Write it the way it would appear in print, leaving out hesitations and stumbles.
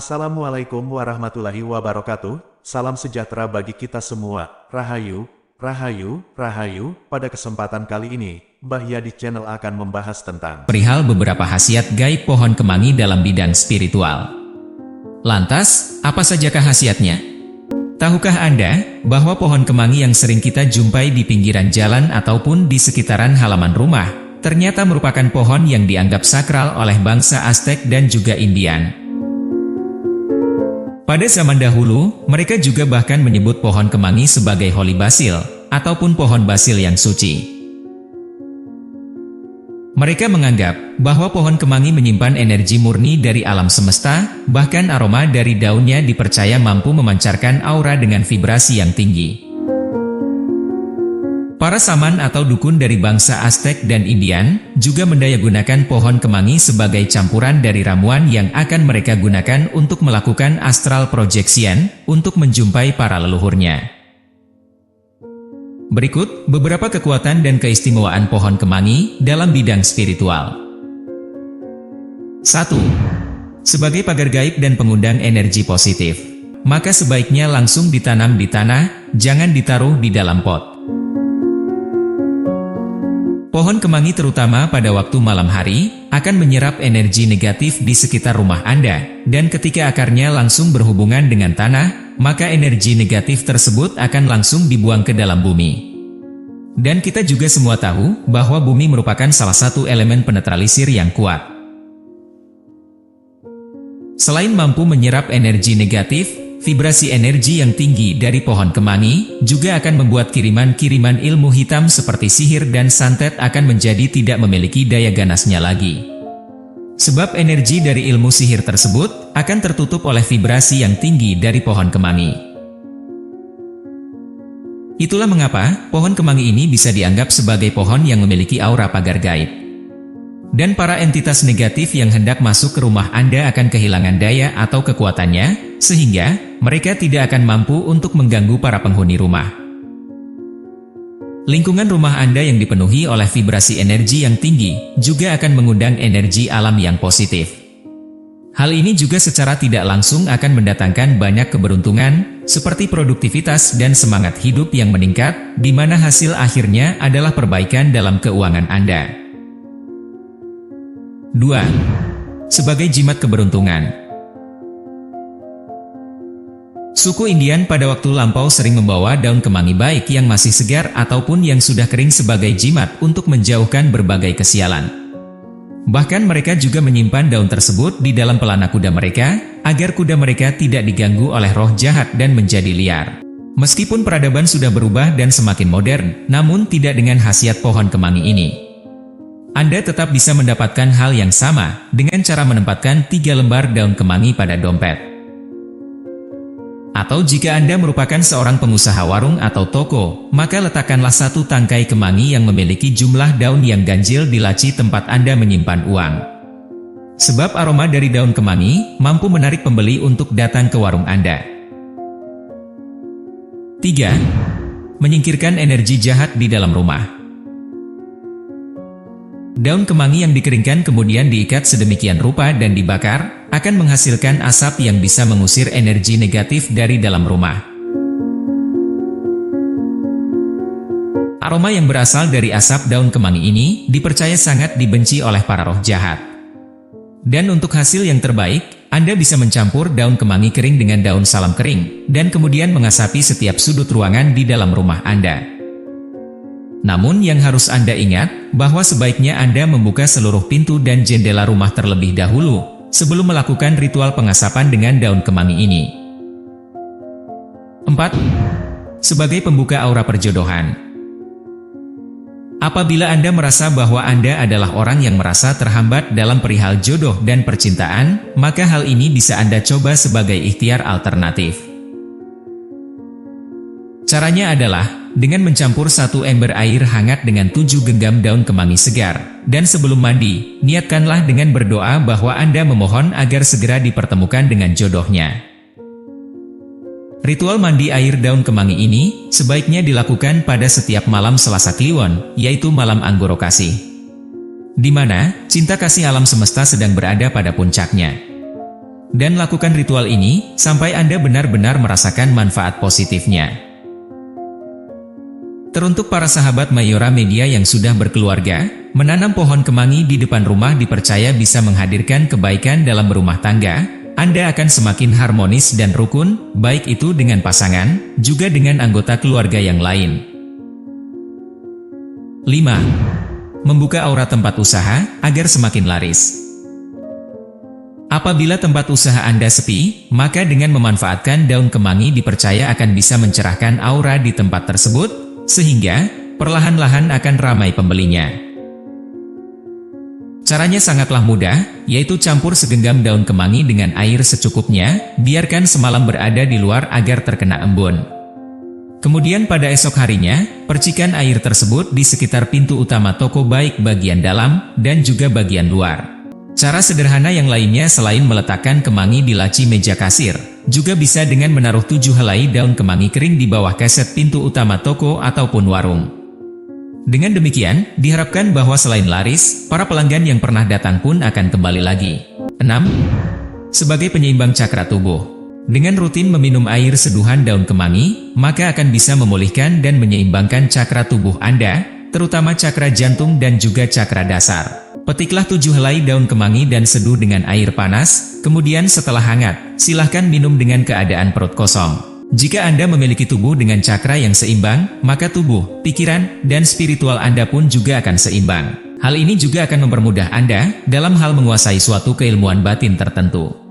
Assalamualaikum warahmatullahi wabarakatuh. Salam sejahtera bagi kita semua. Rahayu, Rahayu, Rahayu. Pada kesempatan kali ini, Mbah Yadi Channel akan membahas tentang perihal beberapa khasiat gaib pohon kemangi dalam bidang spiritual. Lantas, apa sajakah khasiatnya? Tahukah Anda bahwa pohon kemangi yang sering kita jumpai di pinggiran jalan ataupun di sekitaran halaman rumah, ternyata merupakan pohon yang dianggap sakral oleh bangsa Aztec dan juga Indian. Pada zaman dahulu, mereka juga bahkan menyebut pohon kemangi sebagai holy basil, ataupun pohon basil yang suci. Mereka menganggap bahwa pohon kemangi menyimpan energi murni dari alam semesta, bahkan aroma dari daunnya dipercaya mampu memancarkan aura dengan vibrasi yang tinggi. Para saman atau dukun dari bangsa Aztec dan Indian juga mendayagunakan pohon kemangi sebagai campuran dari ramuan yang akan mereka gunakan untuk melakukan astral projection untuk menjumpai para leluhurnya. Berikut beberapa kekuatan dan keistimewaan pohon kemangi dalam bidang spiritual. 1. Sebagai pagar gaib dan pengundang energi positif, maka sebaiknya langsung ditanam di tanah, jangan ditaruh di dalam pot. Pohon kemangi terutama pada waktu malam hari, akan menyerap energi negatif di sekitar rumah Anda, dan ketika akarnya langsung berhubungan dengan tanah, maka energi negatif tersebut akan langsung dibuang ke dalam bumi. Dan kita juga semua tahu bahwa bumi merupakan salah satu elemen penetralisir yang kuat. Selain mampu menyerap energi negatif, vibrasi energi yang tinggi dari pohon kemangi juga akan membuat kiriman-kiriman ilmu hitam seperti sihir dan santet akan menjadi tidak memiliki daya ganasnya lagi. Sebab energi dari ilmu sihir tersebut akan tertutup oleh vibrasi yang tinggi dari pohon kemangi. Itulah mengapa pohon kemangi ini bisa dianggap sebagai pohon yang memiliki aura pagar gaib. Dan para entitas negatif yang hendak masuk ke rumah Anda akan kehilangan daya atau kekuatannya, sehingga mereka tidak akan mampu untuk mengganggu para penghuni rumah. Lingkungan rumah Anda yang dipenuhi oleh vibrasi energi yang tinggi juga akan mengundang energi alam yang positif. Hal ini juga secara tidak langsung akan mendatangkan banyak keberuntungan, seperti produktivitas dan semangat hidup yang meningkat, di mana hasil akhirnya adalah perbaikan dalam keuangan Anda. 2. Sebagai jimat keberuntungan. Suku Indian pada waktu lampau sering membawa daun kemangi baik yang masih segar ataupun yang sudah kering sebagai jimat untuk menjauhkan berbagai kesialan. Bahkan mereka juga menyimpan daun tersebut di dalam pelana kuda mereka, agar kuda mereka tidak diganggu oleh roh jahat dan menjadi liar. Meskipun peradaban sudah berubah dan semakin modern, namun tidak dengan khasiat pohon kemangi ini. Anda tetap bisa mendapatkan hal yang sama dengan cara menempatkan 3 lembar daun kemangi pada dompet. Atau jika Anda merupakan seorang pengusaha warung atau toko, maka letakkanlah 1 tangkai kemangi yang memiliki jumlah daun yang ganjil di laci tempat Anda menyimpan uang. Sebab aroma dari daun kemangi mampu menarik pembeli untuk datang ke warung Anda. 3. Menyingkirkan energi jahat di dalam rumah. Daun kemangi yang dikeringkan kemudian diikat sedemikian rupa dan dibakar, akan menghasilkan asap yang bisa mengusir energi negatif dari dalam rumah. Aroma yang berasal dari asap daun kemangi ini dipercaya sangat dibenci oleh para roh jahat. Dan untuk hasil yang terbaik, Anda bisa mencampur daun kemangi kering dengan daun salam kering, dan kemudian mengasapi setiap sudut ruangan di dalam rumah Anda. Namun yang harus Anda ingat, bahwa sebaiknya Anda membuka seluruh pintu dan jendela rumah terlebih dahulu, sebelum melakukan ritual pengasapan dengan daun kemangi ini. 4. Sebagai pembuka aura perjodohan. Apabila Anda merasa bahwa Anda adalah orang yang merasa terhambat dalam perihal jodoh dan percintaan, maka hal ini bisa Anda coba sebagai ikhtiar alternatif. Caranya adalah dengan mencampur 1 ember air hangat dengan 7 genggam daun kemangi segar, dan sebelum mandi, niatkanlah dengan berdoa bahwa Anda memohon agar segera dipertemukan dengan jodohnya. Ritual mandi air daun kemangi ini sebaiknya dilakukan pada setiap malam Selasa Kliwon, yaitu malam Anggoro Kasih, di mana cinta kasih alam semesta sedang berada pada puncaknya. Dan lakukan ritual ini, sampai Anda benar-benar merasakan manfaat positifnya. Teruntuk para sahabat Mayora Media yang sudah berkeluarga, menanam pohon kemangi di depan rumah dipercaya bisa menghadirkan kebaikan dalam berumah tangga. Anda akan semakin harmonis dan rukun, baik itu dengan pasangan, juga dengan anggota keluarga yang lain. 5. Membuka aura tempat usaha, agar semakin laris. Apabila tempat usaha Anda sepi, maka dengan memanfaatkan daun kemangi dipercaya akan bisa mencerahkan aura di tempat tersebut, sehingga perlahan-lahan akan ramai pembelinya. Caranya sangatlah mudah, yaitu campur segenggam daun kemangi dengan air secukupnya, biarkan semalam berada di luar agar terkena embun. Kemudian pada esok harinya, percikan air tersebut di sekitar pintu utama toko baik bagian dalam dan juga bagian luar. Cara sederhana yang lainnya selain meletakkan kemangi di laci meja kasir, juga bisa dengan menaruh 7 helai daun kemangi kering di bawah kaset pintu utama toko ataupun warung. Dengan demikian, diharapkan bahwa selain laris, para pelanggan yang pernah datang pun akan kembali lagi. 6. Sebagai penyeimbang cakra tubuh. Dengan rutin meminum air seduhan daun kemangi, maka akan bisa memulihkan dan menyeimbangkan cakra tubuh Anda, terutama cakra jantung dan juga cakra dasar. Petiklah 7 helai daun kemangi dan seduh dengan air panas, kemudian setelah hangat, silahkan minum dengan keadaan perut kosong. Jika Anda memiliki tubuh dengan cakra yang seimbang, maka tubuh, pikiran, dan spiritual Anda pun juga akan seimbang. Hal ini juga akan mempermudah Anda dalam hal menguasai suatu keilmuan batin tertentu.